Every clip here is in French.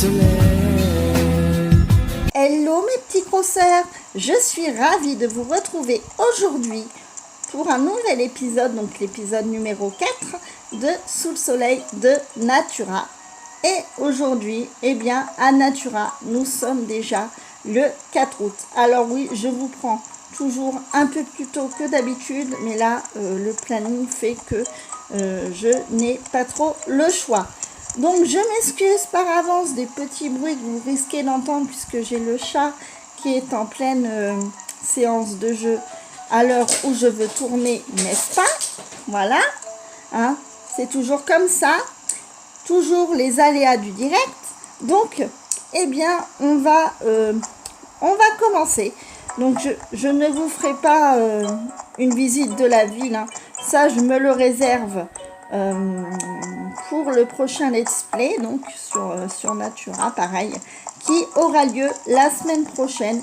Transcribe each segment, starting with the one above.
soleil. Hello mes petits crosseurs, je suis ravie de vous retrouver aujourd'hui pour un nouvel épisode, donc l'épisode numéro 4 de Sous le soleil de Natura. Et aujourd'hui, eh bien à Natura, nous sommes déjà le 4 août. Alors oui, je vous prends toujours un peu plus tôt que d'habitude, mais là, le planning fait que je n'ai pas trop le choix. Donc je m'excuse par avance des petits bruits que vous risquez d'entendre puisque j'ai le chat qui est en pleine séance de jeu à l'heure où je veux tourner, n'est-ce pas? Voilà, hein, c'est toujours comme ça, toujours les aléas du direct. Donc, eh bien, on va commencer. Donc je ne vous ferai pas une visite de la ville, hein. Ça je me le réserve pour le prochain let's play, donc sur Natura, pareil, qui aura lieu la semaine prochaine.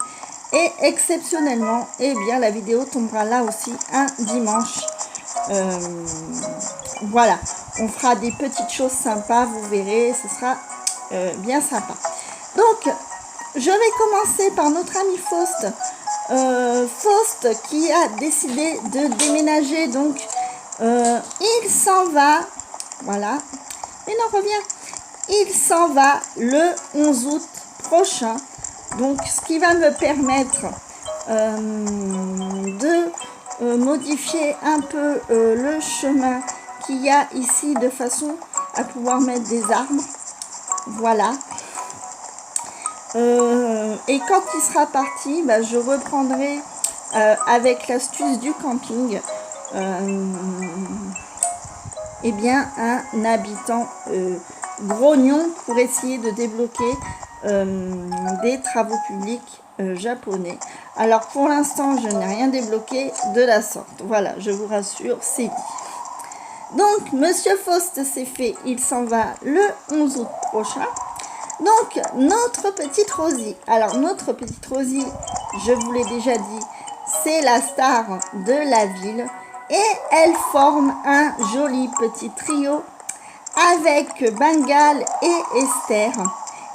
Et exceptionnellement, eh bien la vidéo tombera là aussi un dimanche. Voilà, on fera des petites choses sympas, vous verrez, ce sera bien sympa. Donc je vais commencer par notre ami Faust. Faust qui a décidé de déménager, donc il s'en va, voilà, il en revient, il s'en va le 11 août prochain, donc ce qui va me permettre de modifier un peu le chemin qu'il y a ici de façon à pouvoir mettre des arbres, voilà. Et quand il sera parti, bah, je reprendrai avec l'astuce du camping eh bien un habitant grognon pour essayer de débloquer des travaux publics japonais. Alors pour l'instant je n'ai rien débloqué de la sorte, voilà, je vous rassure, c'est dit. Donc Monsieur Faust c'est fait, il s'en va le 11 août prochain. Donc, notre petite Rosie. Alors, notre petite Rosie, je vous l'ai déjà dit, c'est la star de la ville. Et elle forme un joli petit trio avec Bengal et Esther.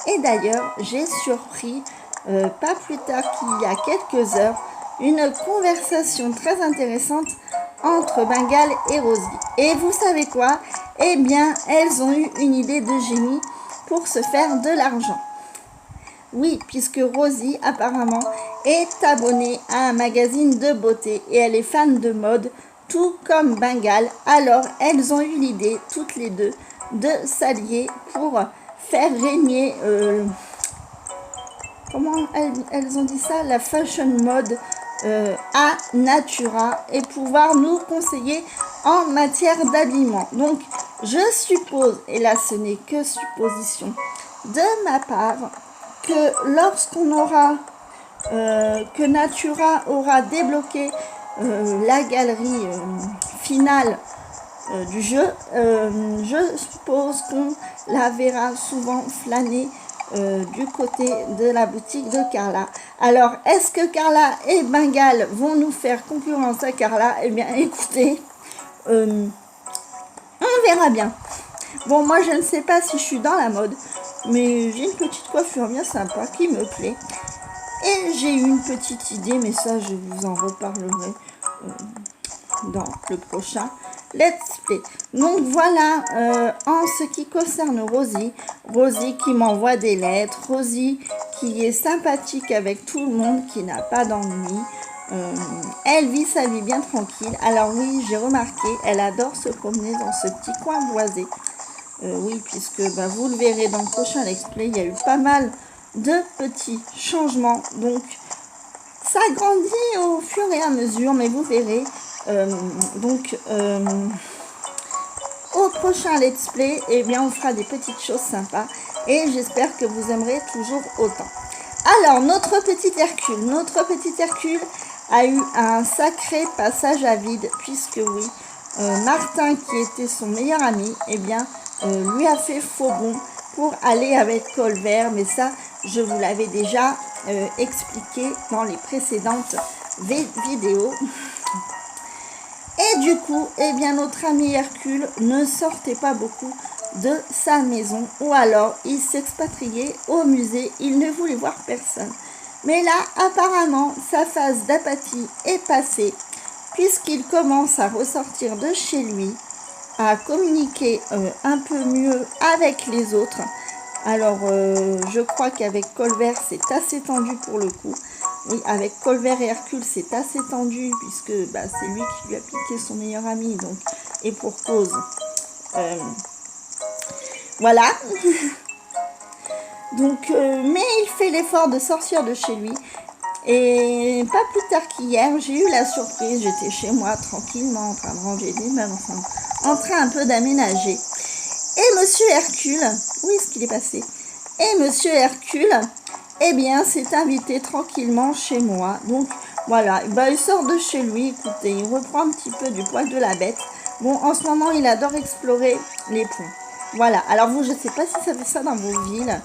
Et d'ailleurs, j'ai surpris, pas plus tard qu'il y a quelques heures, une conversation très intéressante entre Bengal et Rosie. Et vous savez quoi? Eh bien, elles ont eu une idée de génie pour se faire de l'argent. Oui, puisque Rosie apparemment est abonnée à un magazine de beauté et elle est fan de mode, tout comme Bengal. Alors elles ont eu l'idée, toutes les deux, de s'allier pour faire régner, comment elles ont dit ça, la fashion mode à Natura et pouvoir nous conseiller en matière d'habillement. Donc je suppose, et là ce n'est que supposition de ma part, que lorsqu'on aura, que Natura aura débloqué la galerie finale du jeu, je suppose qu'on la verra souvent flâner du côté de la boutique de Carla. Alors, est-ce que Carla et Bengal vont nous faire concurrence à Carla? Eh bien, écoutez, on verra bien. Bon, moi, je ne sais pas si je suis dans la mode, mais j'ai une petite coiffure bien sympa qui me plaît. Et j'ai eu une petite idée, mais ça, je vous en reparlerai dans le prochain let's play. Donc voilà, en ce qui concerne Rosie, Rosie qui m'envoie des lettres, Rosie qui est sympathique avec tout le monde, qui n'a pas d'ennui, elle vit sa vie bien tranquille. Alors oui, j'ai remarqué, elle adore se promener dans ce petit coin boisé. Oui, puisque bah, vous le verrez dans le prochain let's play, il y a eu pas mal de petits changements, donc ça grandit au fur et à mesure, mais vous verrez. Au prochain let's play, eh bien on fera des petites choses sympas et j'espère que vous aimerez toujours autant. Alors notre petit Hercule a eu un sacré passage à vide, puisque oui, Martin qui était son meilleur ami, eh bien lui a fait faux bond pour aller avec Colbert, mais ça je vous l'avais déjà expliqué dans les précédentes vidéos. Et du coup, eh bien, notre ami Hercule ne sortait pas beaucoup de sa maison, ou alors il s'expatriait au musée, il ne voulait voir personne. Mais là, apparemment, sa phase d'apathie est passée, puisqu'il commence à ressortir de chez lui, à communiquer un peu mieux avec les autres. Alors, je crois qu'avec Colvert, c'est assez tendu pour le coup. Oui, avec Colvert et Hercule, c'est assez tendu, puisque c'est lui qui lui a piqué son meilleur ami, donc, et pour cause. Voilà. Donc, mais il fait l'effort de sortir de chez lui. Et pas plus tard qu'hier, j'ai eu la surprise. J'étais chez moi tranquillement en train de ranger des meubles, enfin, en train un peu d'aménager. Et Monsieur Hercule, où est-ce qu'il est passé? Et Monsieur Hercule, eh bien, s'est invité tranquillement chez moi. Donc, voilà, il sort de chez lui, écoutez, il reprend un petit peu du poil de la bête. Bon, en ce moment, il adore explorer les ponts. Voilà, alors vous, je ne sais pas si ça fait ça dans vos villes.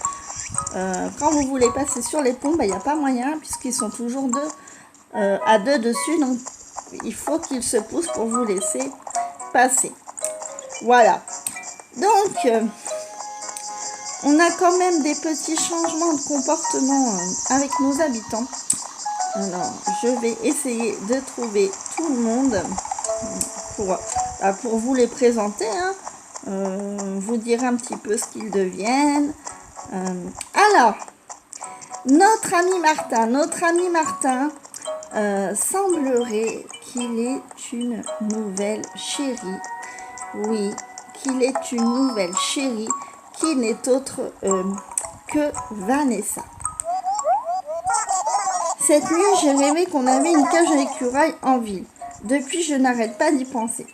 Quand vous voulez passer sur les ponts, il n'y a pas moyen, puisqu'ils sont toujours à deux dessus. Donc, il faut qu'ils se poussent pour vous laisser passer. Voilà. Donc, on a quand même des petits changements de comportement avec nos habitants. Alors, je vais essayer de trouver tout le monde pour vous les présenter, hein. Vous dire un petit peu ce qu'ils deviennent. Alors, notre ami Martin semblerait qu'il est une nouvelle chérie. Oui, qu'il est une nouvelle chérie qui n'est autre que Vanessa. Cette nuit, j'ai rêvé qu'on avait une cage à écureuils en ville. Depuis, je n'arrête pas d'y penser.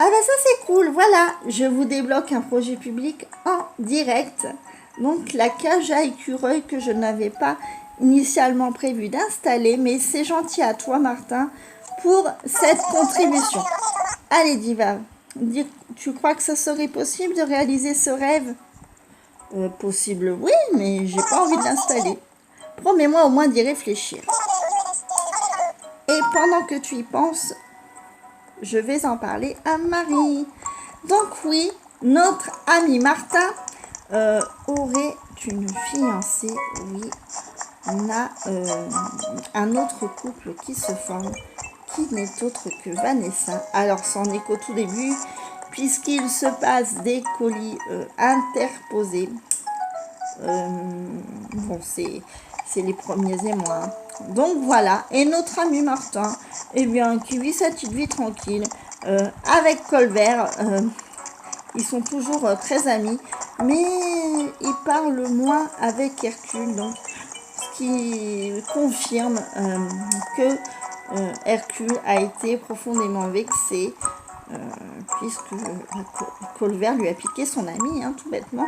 Ah ça c'est cool, voilà, je vous débloque un projet public en direct. Donc la cage à écureuils que je n'avais pas initialement prévu d'installer, mais c'est gentil à toi Martin pour cette contribution. Allez Diva, tu crois que ça serait possible de réaliser ce rêve? Possible oui, mais j'ai pas envie de l'installer. Promets-moi au moins d'y réfléchir. Et pendant que tu y penses, je vais en parler à Marie. Donc oui, notre ami Martin aurait une fiancée. Oui, on a un autre couple qui se forme, qui n'est autre que Vanessa. Alors, c'en est qu'au tout début, puisqu'il se passe des colis interposés. Bon, c'est les premiers émois. Donc voilà, et notre ami Martin, eh bien, qui vit sa petite vie tranquille, avec Colbert, ils sont toujours très amis, mais ils parlent moins avec Hercule, donc ce qui confirme que Hercule a été profondément vexé, puisque Colbert lui a piqué son ami, hein, tout bêtement.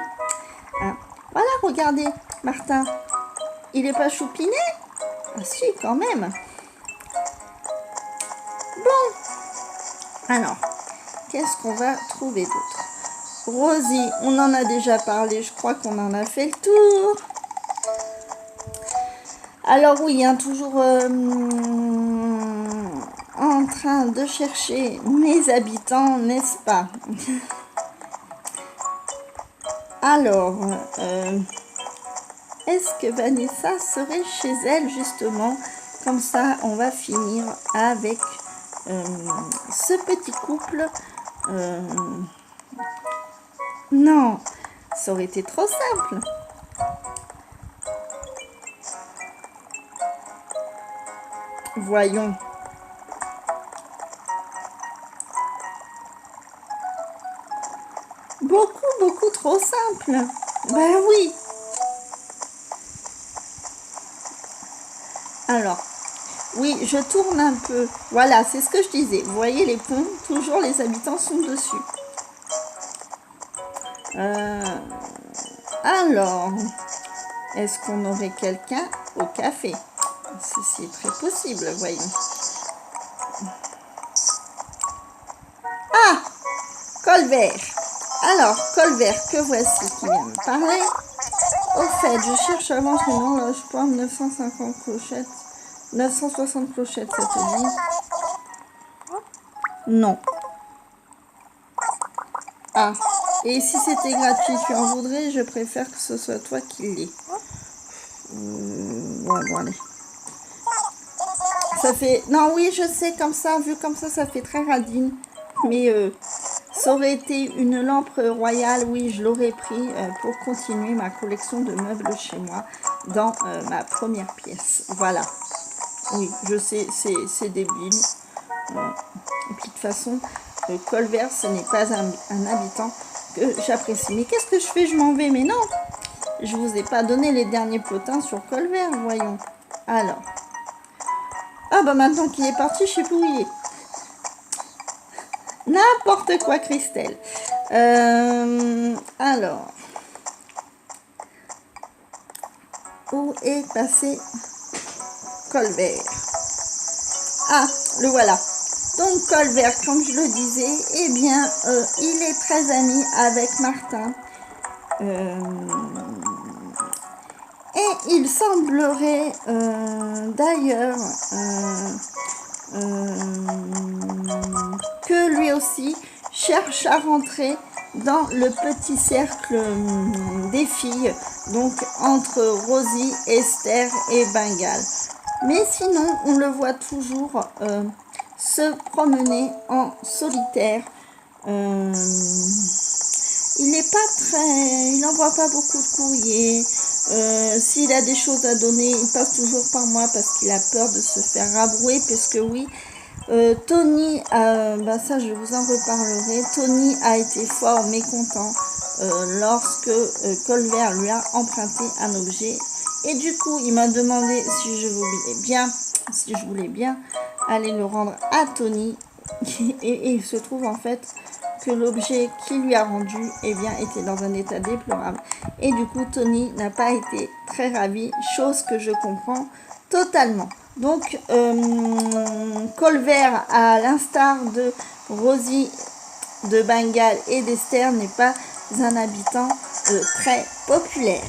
Hein. Voilà, regardez, Martin, il est pas choupiné? Ah si, quand même. Bon, alors, qu'est-ce qu'on va trouver d'autre? Rosie, on en a déjà parlé, je crois qu'on en a fait le tour. Alors oui, hein, toujours en train de chercher mes habitants, n'est-ce pas? Alors, est-ce que Vanessa serait chez elle justement? Comme ça, on va finir avec ce petit couple. Non, ça aurait été trop simple. Voyons. Beaucoup trop simple. Ben oui. Alors, oui, je tourne un peu. Voilà, c'est ce que je disais. Vous voyez les ponts, toujours les habitants sont dessus. Alors, est-ce qu'on aurait quelqu'un au café? Ceci est très possible, voyons. Ah, Colbert. Alors, Colbert, que voici qui vient me parler. Au fait, je cherche à vendre une horloge pomme 950 clochettes. 960 clochettes, ça te dit? Non. Ah, Et si c'était gratuit, tu en voudrais? Je préfère que ce soit toi qui l'aies. Ouais, bon, allez. Ça fait... Non, oui, je sais, comme ça, vu comme ça fait très radine. Mais ça aurait été une lampe royale, oui, je l'aurais pris pour continuer ma collection de meubles chez moi dans ma première pièce. Voilà. Oui, je sais, c'est débile. Et puis de toute façon, Colvert, ce n'est pas un habitant que j'apprécie. Mais qu'est-ce que je fais? Je m'en vais. Mais non, je vous ai pas donné les derniers potins sur Colvert, voyons. Alors. Ah bah maintenant qu'il est parti, je sais plus où il est. N'importe quoi, Christelle. Alors. Où est passé Colvert? Ah, le voilà. Donc Colvert, comme je le disais, eh bien, il est très ami avec Martin. Et il semblerait d'ailleurs que lui aussi cherche à rentrer dans le petit cercle des filles, donc entre Rosie, Esther et Bengale. Mais sinon, on le voit toujours se promener en solitaire. Il n'est pas très... Il n'envoie pas beaucoup de courriers. S'il a des choses à donner, il passe toujours par moi parce qu'il a peur de se faire rabrouer. Puisque oui, Tony, ça je vous en reparlerai. Tony a été fort mécontent lorsque Colvert lui a emprunté un objet. Et du coup, il m'a demandé si je voulais bien aller le rendre à Tony. Et il se trouve en fait que l'objet qui lui a rendu était dans un état déplorable. Et du coup, Tony n'a pas été très ravi, chose que je comprends totalement. Donc, Colvert, à l'instar de Rosie, de Bengale et d'Esther, n'est pas un habitant très populaire.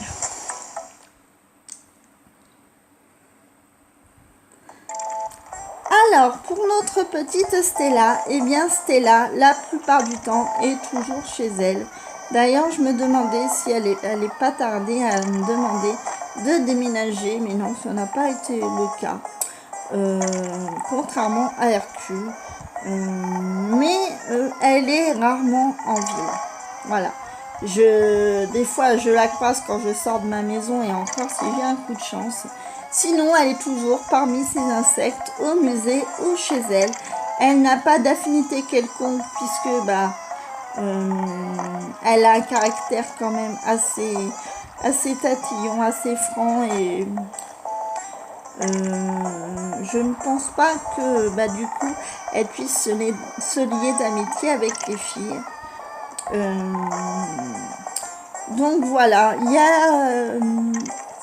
Alors, pour notre petite Stella, Stella, la plupart du temps, est toujours chez elle. D'ailleurs, je me demandais si elle est pas tardée à me demander de déménager, mais non, ça n'a pas été le cas. Contrairement à Hercule. Mais elle est rarement en ville. Voilà. Des fois, je la croise quand je sors de ma maison et encore si j'ai un coup de chance. Sinon, elle est toujours parmi ces insectes au musée ou chez elle. Elle n'a pas d'affinité quelconque puisque elle a un caractère quand même assez tatillon, assez franc et je ne pense pas que du coup elle puisse se lier d'amitié avec les filles. Donc voilà, il y a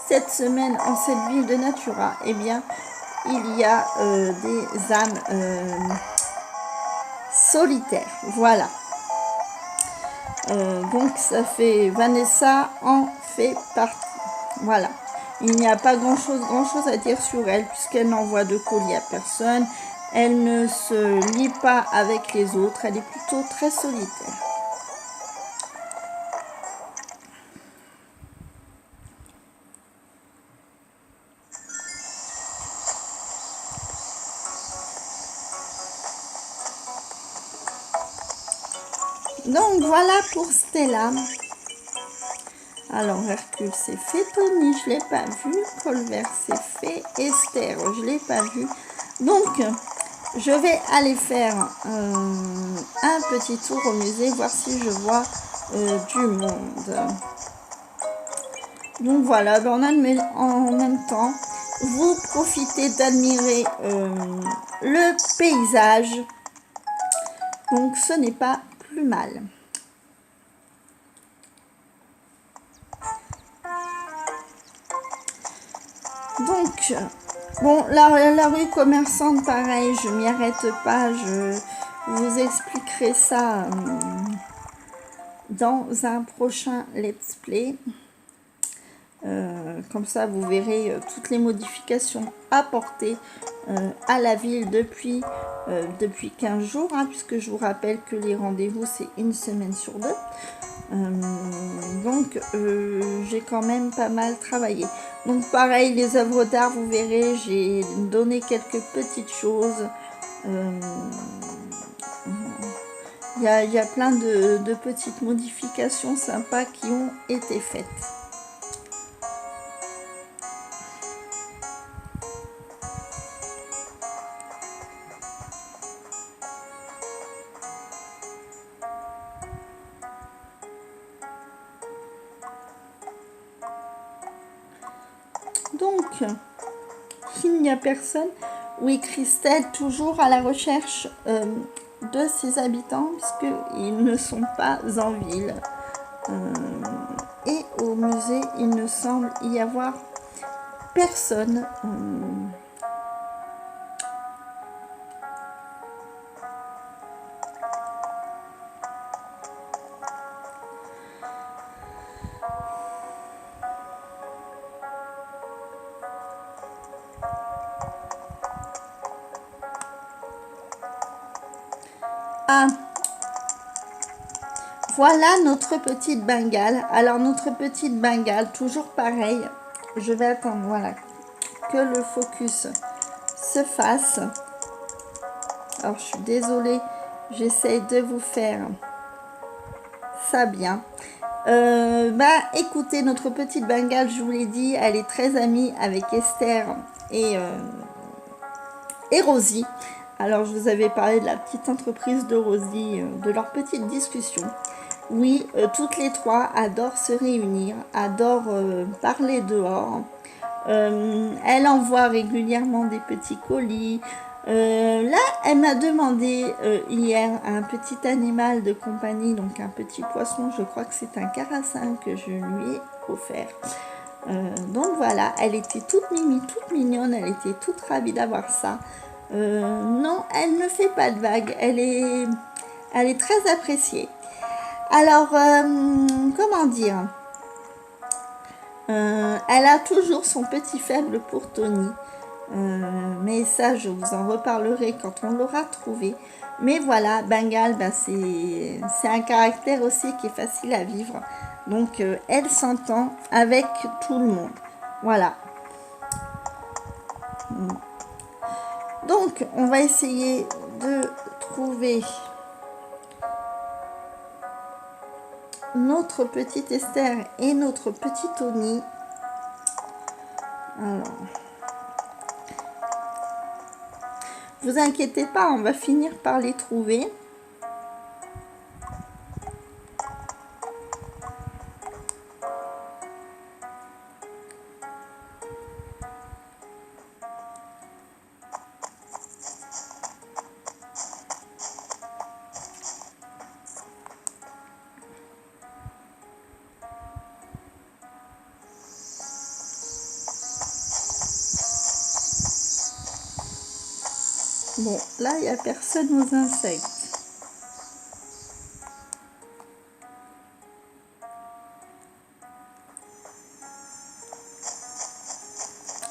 cette semaine en cette ville de Natura, il y a des âmes solitaires. Voilà. Donc ça fait... Vanessa en fait partie. Voilà. Il n'y a pas grand chose à dire sur elle puisqu'elle n'envoie de colis à personne. Elle ne se lie pas avec les autres. Elle est plutôt très solitaire. Donc voilà pour Stella. Alors Hercule c'est fait, Tony je l'ai pas vu, Colvert c'est fait, Esther je l'ai pas vu. Donc je vais aller faire un petit tour au musée, voir si je vois du monde. Donc voilà, en même temps, vous profitez d'admirer le paysage. Donc ce n'est pas plus mal. Donc, bon, la rue commerçante, pareil, je m'y arrête pas, je vous expliquerai ça dans un prochain let's play. Comme ça, vous verrez toutes les modifications apportées à la ville depuis depuis 15 jours, hein, puisque je vous rappelle que les rendez-vous, c'est une semaine sur 2. Donc, j'ai quand même pas mal travaillé. Donc, pareil, les œuvres d'art, vous verrez, j'ai donné quelques petites choses. Il y a plein de petites modifications sympas qui ont été faites. Donc, il n'y a personne. Oui, Christelle, toujours à la recherche de ses habitants, puisqu'ils ne sont pas en ville. Et au musée, il ne semble y avoir personne. Ah, voilà notre petite Bengale. Alors, notre petite Bengale, toujours pareil. Je vais attendre, voilà, que le focus se fasse. Alors, je suis désolée, j'essaie de vous faire ça bien. Écoutez, notre petite Bengale, je vous l'ai dit, elle est très amie avec Esther et Rosie. Alors, je vous avais parlé de la petite entreprise de Rosie, de leur petite discussion. Oui, toutes les trois adorent se réunir, adorent parler dehors. Elle envoie régulièrement des petits colis. Là, elle m'a demandé hier un petit animal de compagnie, donc un petit poisson, je crois que c'est un carassin que je lui ai offert. Donc voilà, elle était toute toute mignonne, elle était toute ravie d'avoir ça. Non, elle ne fait pas de vagues, elle est très appréciée. Alors, comment dire, elle a toujours son petit faible pour Tony. Mais ça, je vous en reparlerai quand on l'aura trouvé. Mais voilà, Bengale, c'est un caractère aussi qui est facile à vivre. Donc, elle s'entend avec tout le monde. Voilà. Donc, on va essayer de trouver notre petite Esther et notre petit Tony. Alors, vous inquiétez pas, on va finir par les trouver. Bon, là, il n'y a personne aux insectes.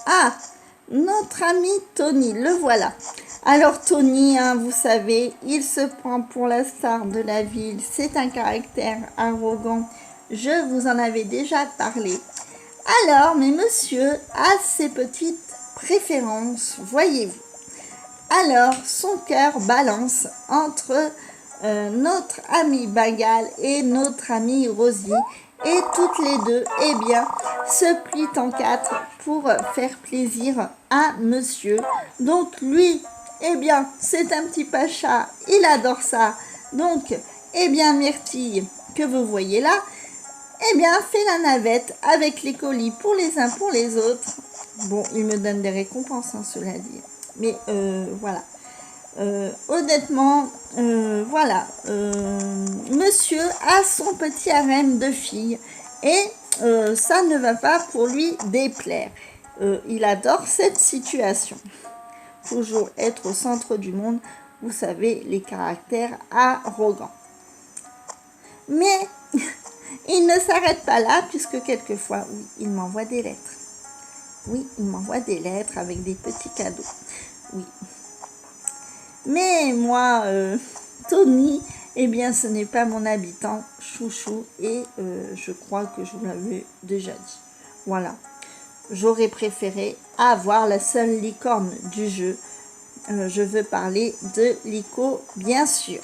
Ah, notre ami Tony, le voilà. Alors Tony, hein, vous savez, il se prend pour la star de la ville. C'est un caractère arrogant. Je vous en avais déjà parlé. Alors, mais monsieur a ses petites préférences, voyez-vous. Alors, son cœur balance entre notre ami Bengale et notre ami Rosie. Et toutes les deux, eh bien, se plient en quatre pour faire plaisir à monsieur. Donc, lui, eh bien, c'est un petit pacha, il adore ça. Donc, eh bien, Myrtille, que vous voyez là, eh bien, fait la navette avec les colis pour les uns pour les autres. Bon, il me donne des récompenses, hein, cela dit. Mais voilà. Honnêtement, voilà. Monsieur a son petit harem de filles et ça ne va pas pour lui déplaire. Il adore cette situation. Toujours être au centre du monde. Vous savez, les caractères arrogants. Mais il ne s'arrête pas là, puisque quelquefois, oui, il m'envoie des lettres. Oui, il m'envoie des lettres avec des petits cadeaux. Oui. Mais moi, Tony, eh bien, ce n'est pas mon habitant chouchou et je crois que je vous l'avais déjà dit. Voilà. J'aurais préféré avoir la seule licorne du jeu. Je veux parler de Liko, bien sûr.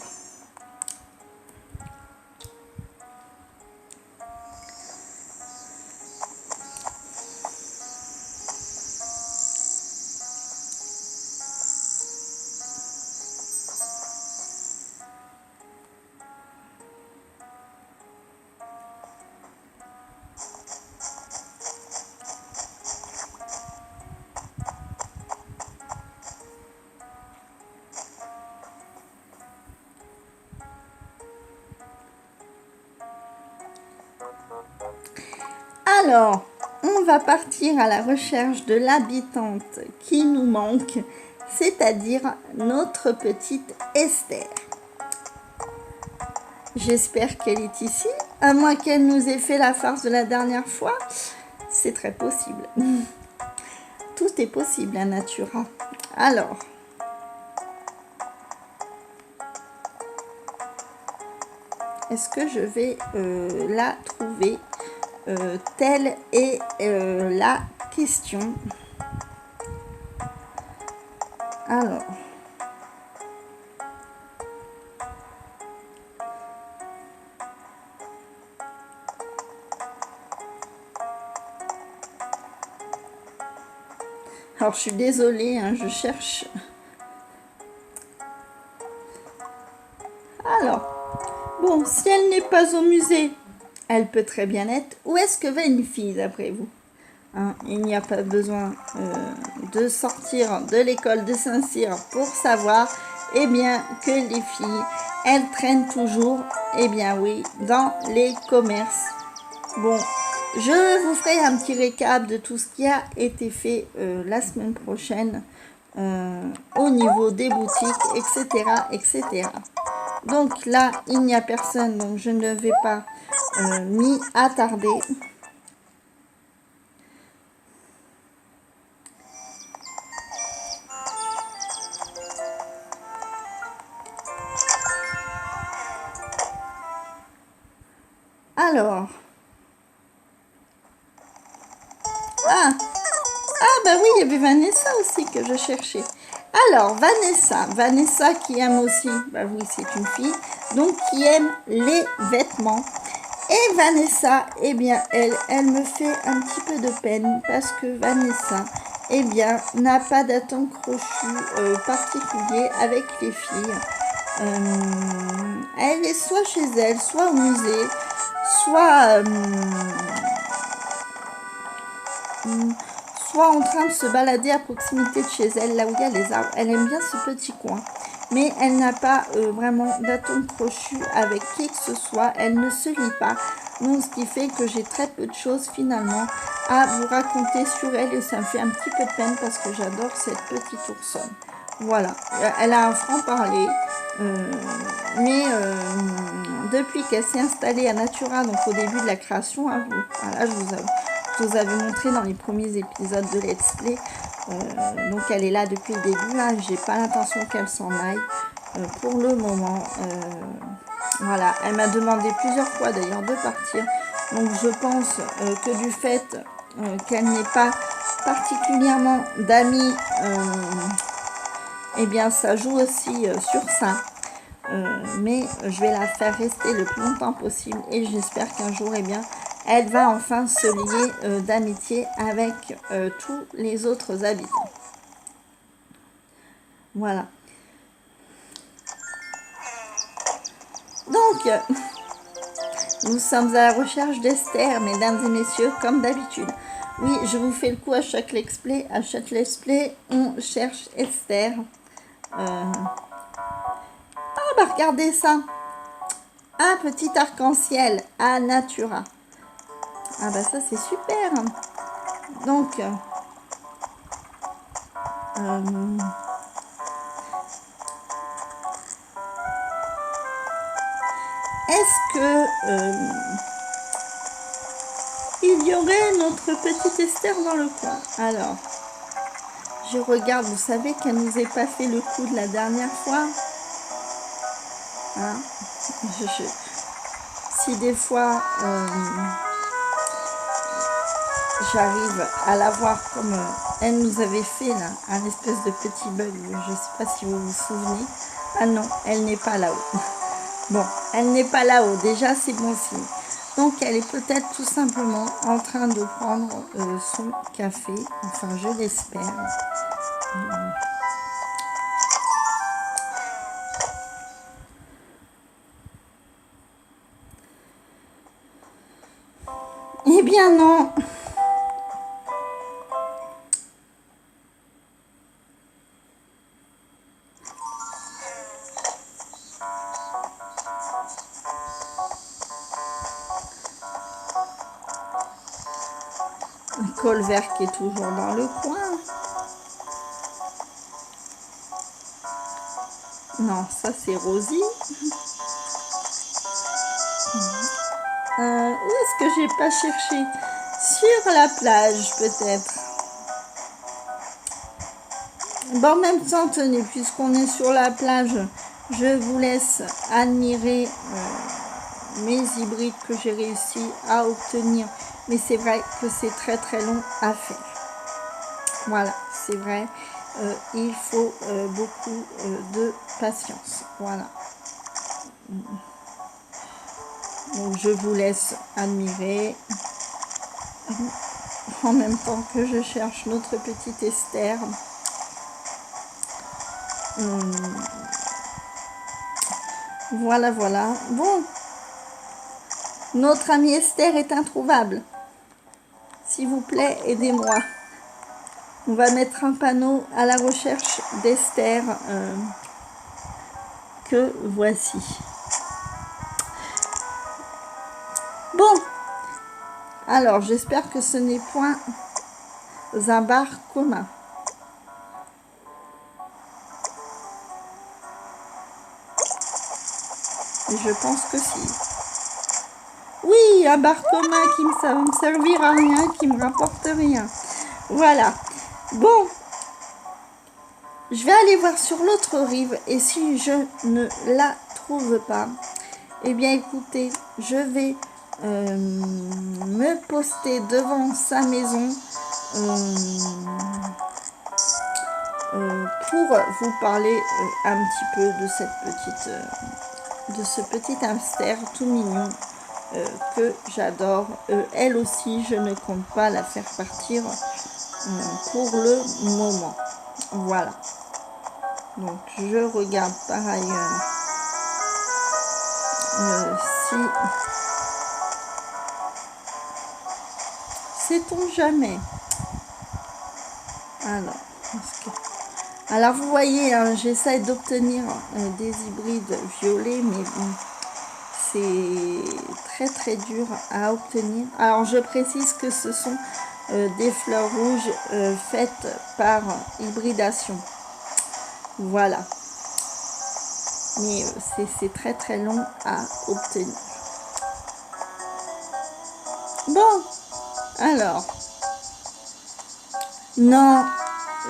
Alors, on va partir à la recherche de l'habitante qui nous manque, c'est-à-dire notre petite Esther. J'espère qu'elle est ici, à moins qu'elle nous ait fait la farce de la dernière fois. C'est très possible. Tout est possible, à Natura. Alors, est-ce que je vais la trouver? Telle est la question. Alors, je suis désolée, hein, je cherche. Alors, bon, si elle n'est pas au musée, elle peut très bien être. Où est-ce que va une fille, d'après vous? Hein, il n'y a pas besoin de sortir de l'école de Saint-Cyr pour savoir, eh bien, que les filles, elles traînent toujours, eh bien oui, dans les commerces. Bon, je vous ferai un petit récap de tout ce qui a été fait la semaine prochaine au niveau des boutiques, etc., etc. Donc là, il n'y a personne, donc je ne vais pas m'y attarder. Alors, bah oui, il y avait Vanessa aussi que je cherchais. Alors, Vanessa qui aime aussi, bah oui, c'est une fille, donc qui aime les vêtements. Et Vanessa, eh bien, elle me fait un petit peu de peine parce que Vanessa, eh bien, n'a pas d'atome crochu particulier avec les filles. Elle est soit chez elle, soit au musée, soit en train de se balader à proximité de chez elle, là où il y a les arbres. Elle aime bien ce petit coin, mais elle n'a pas vraiment d'atome crochu avec qui que ce soit. Elle ne se lie pas, donc ce qui fait que j'ai très peu de choses finalement à vous raconter sur elle, et ça me fait un petit peu de peine parce que j'adore cette petite oursonne. Voilà, elle a un franc-parler, mais depuis qu'elle s'est installée à Natura, donc au début de la création, hein, voilà, je vous avais montré dans les premiers épisodes de Let's Play, donc elle est là depuis le début, hein, j'ai pas l'intention qu'elle s'en aille pour le moment. Voilà, elle m'a demandé plusieurs fois d'ailleurs de partir, donc je pense que du fait qu'elle n'ait pas particulièrement d'amis, eh bien ça joue aussi sur ça. Mais je vais la faire rester le plus longtemps possible et j'espère qu'un jour, eh bien, elle va enfin se lier d'amitié avec tous les autres habitants. Voilà. Donc, nous sommes à la recherche d'Esther, mesdames et messieurs, comme d'habitude. Oui, je vous fais le coup à chaque let's play. À chaque let's play, on cherche Esther. Ah, bah regardez ça. Un petit arc-en-ciel à Natura. Ah bah ça c'est super. Donc, est-ce que il y aurait notre petite Esther dans le coin? Alors, Je regarde, vous savez qu'elle nous ait pas fait le coup de la dernière fois. Hein, si des fois j'arrive à la voir comme elle nous avait fait là, un espèce de petit bug, je ne sais pas si vous vous souvenez. Ah non, elle n'est pas là-haut. Bon, elle n'est pas là-haut, déjà c'est bon signe. Donc elle est peut-être tout simplement en train de prendre son café, enfin je l'espère. Eh bien non. Un col vert qui est toujours dans le coin. Non, ça c'est Rosie. Où est-ce que j'ai pas cherché? Sur la plage peut-être. Bon, en même temps, tenez, puisqu'on est sur la plage, je vous laisse admirer mes hybrides que j'ai réussi à obtenir. Mais c'est vrai que c'est très très long à faire. Voilà, c'est vrai. Il faut beaucoup de patience. Voilà. Donc je vous laisse admirer. En même temps que je cherche notre petite Esther. Voilà, voilà. Bon. Notre amie Esther est introuvable. S'il vous plaît, aidez-moi. On va mettre un panneau à la recherche d'Esther que voici. Bon. Alors, j'espère que ce n'est point un bar commun. Et je pense que si. Oui, un bar commun qui ne me servira à rien, qui me rapporte rien. Voilà. Bon. Je vais aller voir sur l'autre rive. Et si je ne la trouve pas, eh bien écoutez, je vais me poster devant sa maison pour vous parler un petit peu de cette de ce petit hamster tout mignon que j'adore. Elle aussi, je ne compte pas la faire partir pour le moment. Voilà. Donc je regarde par ailleurs si sait-on jamais. Alors vous voyez, hein, j'essaie d'obtenir des hybrides violets, mais bon, c'est très très dur à obtenir. Alors je précise que ce sont des fleurs rouges faites par hybridation. Voilà. Mais c'est très très long à obtenir. Bon, alors. Non,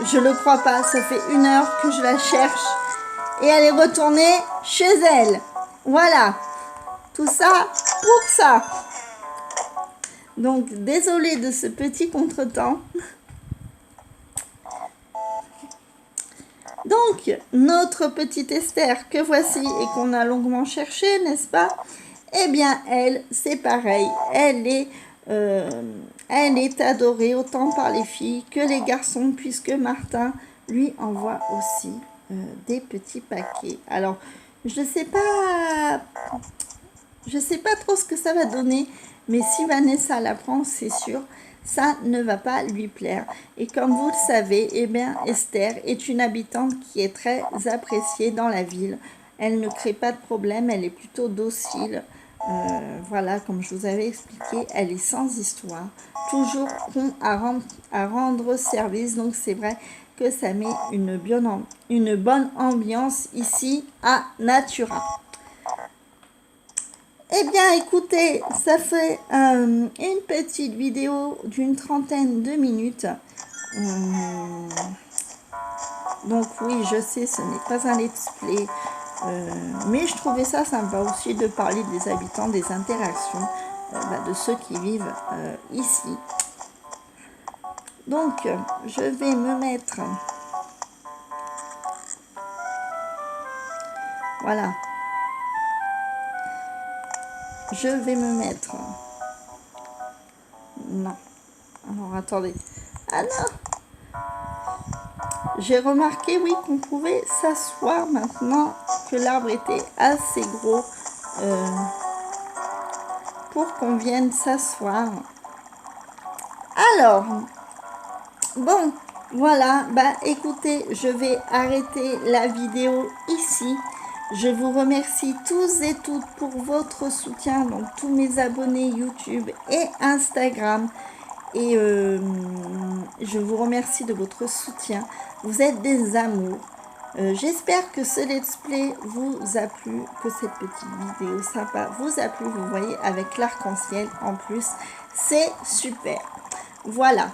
je le crois pas. Ça fait 1 heure que je la cherche. Et elle est retournée chez elle. Voilà. Tout ça pour ça. Donc, désolée de ce petit contretemps. Donc, notre petite Esther que voici et qu'on a longuement cherché, n'est-ce pas? Eh bien, elle, c'est pareil. Elle est adorée autant par les filles que les garçons, puisque Martin lui envoie aussi des petits paquets. Alors, je ne sais pas trop ce que ça va donner, mais si Vanessa la prend, c'est sûr, ça ne va pas lui plaire. Et comme vous le savez, eh bien, Esther est une habitante qui est très appréciée dans la ville. Elle ne crée pas de problème, elle est plutôt docile. Voilà, comme je vous avais expliqué, elle est sans histoire, toujours prompt à rendre service. Donc c'est vrai que ça met une bonne ambiance ici à Natura. Eh bien, écoutez, ça fait une petite vidéo d'une 30aine de minutes. Donc oui, je sais, ce n'est pas un let's play, mais je trouvais ça sympa aussi de parler des habitants, des interactions, de ceux qui vivent ici. Donc, je vais me mettre, voilà, je vais me mettre, non, alors attendez, ah non, j'ai remarqué, oui, qu'on pouvait s'asseoir maintenant que l'arbre était assez gros pour qu'on vienne s'asseoir. Alors, bon, voilà, écoutez, je vais arrêter la vidéo ici. Je vous remercie tous et toutes pour votre soutien, donc tous mes abonnés YouTube et Instagram. Et je vous remercie de votre soutien. Vous êtes des amours. J'espère que ce let's play vous a plu, que cette petite vidéo sympa vous a plu. Vous voyez, avec l'arc-en-ciel en plus, c'est super. Voilà,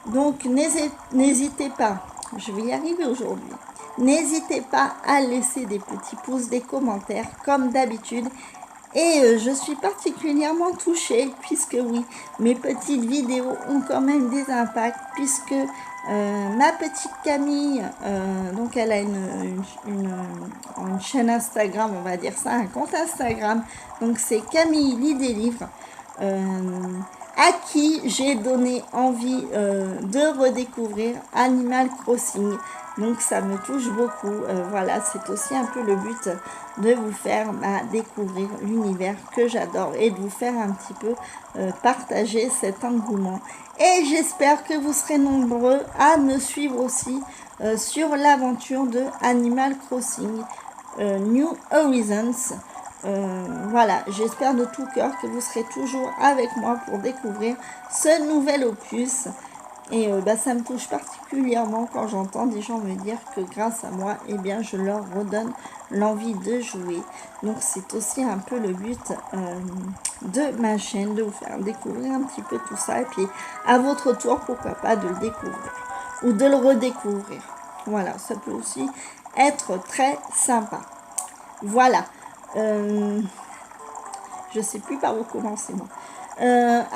donc n'hésitez pas, je vais y arriver aujourd'hui. N'hésitez pas à laisser des petits pouces, des commentaires, comme d'habitude. Et je suis particulièrement touchée, puisque oui, mes petites vidéos ont quand même des impacts, puisque ma petite Camille, donc elle a une chaîne Instagram, on va dire ça, un compte Instagram, donc c'est Camille lit des livres, à qui j'ai donné envie de redécouvrir Animal Crossing. Donc ça me touche beaucoup. Voilà, c'est aussi un peu le but de vous faire découvrir l'univers que j'adore et de vous faire un petit peu partager cet engouement. Et j'espère que vous serez nombreux à me suivre aussi sur l'aventure de Animal Crossing New Horizons. Voilà, j'espère de tout cœur que vous serez toujours avec moi pour découvrir ce nouvel opus. Et ça me touche particulièrement quand j'entends des gens me dire que grâce à moi, eh bien, je leur redonne l'envie de jouer. Donc c'est aussi un peu le but de ma chaîne, de vous faire découvrir un petit peu tout ça. Et puis à votre tour, pourquoi pas de le découvrir ou de le redécouvrir. Voilà, ça peut aussi être très sympa. Voilà. Je sais plus par où commencer moi.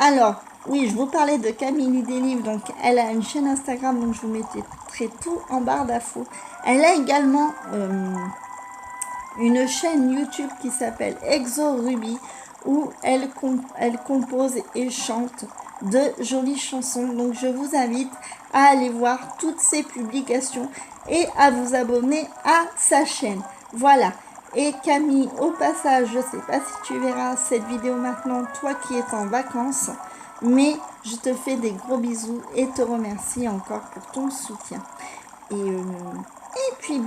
Alors, oui, je vous parlais de Camille lit des livres. Donc, elle a une chaîne Instagram, donc je vous mettrai tout en barre d'infos. Elle a également une chaîne YouTube qui s'appelle Exo Ruby, où elle compose et chante de jolies chansons. Donc, je vous invite à aller voir toutes ses publications et à vous abonner à sa chaîne. Voilà. Et Camille, au passage, je ne sais pas si tu verras cette vidéo maintenant, toi qui es en vacances, mais je te fais des gros bisous et te remercie encore pour ton soutien. Et puis,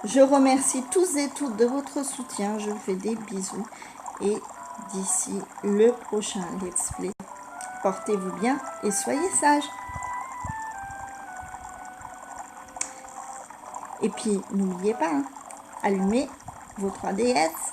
je remercie tous et toutes de votre soutien. Je vous fais des bisous. Et d'ici le prochain let's play, portez-vous bien et soyez sages. Et puis, n'oubliez pas, allumez vos 3DS.